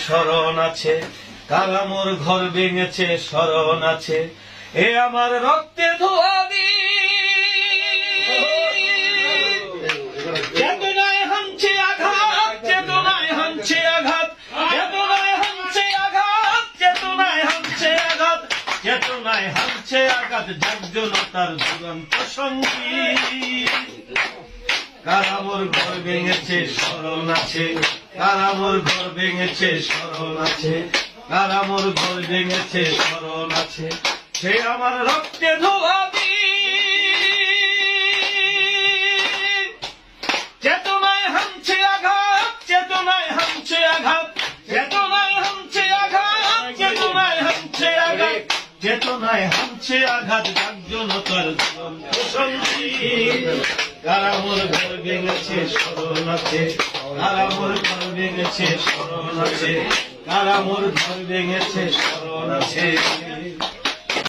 স্মরণ আছে, কারা মোর ঘর ভেঙেছে স্মরণ আছে, এ আমার রক্তে ধোয়া চেতনায় হানছে আঘাত, চেতনায় হানছে আঘাত, চেতনায় হানছে আঘাত, চেতনায় হানছে আঘাত, চেতনায় হানছে আঘাত, জাগজনতার দুরন্ত সঙ্গীত। কারা মোর ঘর ভেঙেছে স্মরণ আছে, কারা মোর ঘর ভেঙেছে স্মরণ আছে, কারা মোর ঘর ভেঙেছে স্মরণ আছে, সে আমার রক্তে ধোয়া চেতনায় হানছে আঘাত, চেতনায় হানছে আঘাত, চেতনায় হানছে আঘাত, চেতনায় হানছে আঘাত, চেতনায় হানছে আঘাত, জাগজনতার দুরন্ত সঙ্গীত। কারা মোর ঘর ভেঙেছে স্মরণ আছে, কারা মোর ঘর ভেঙেছে স্মরণ আছে, কারা মোর ঘর ভেঙেছে স্মরণ আছে।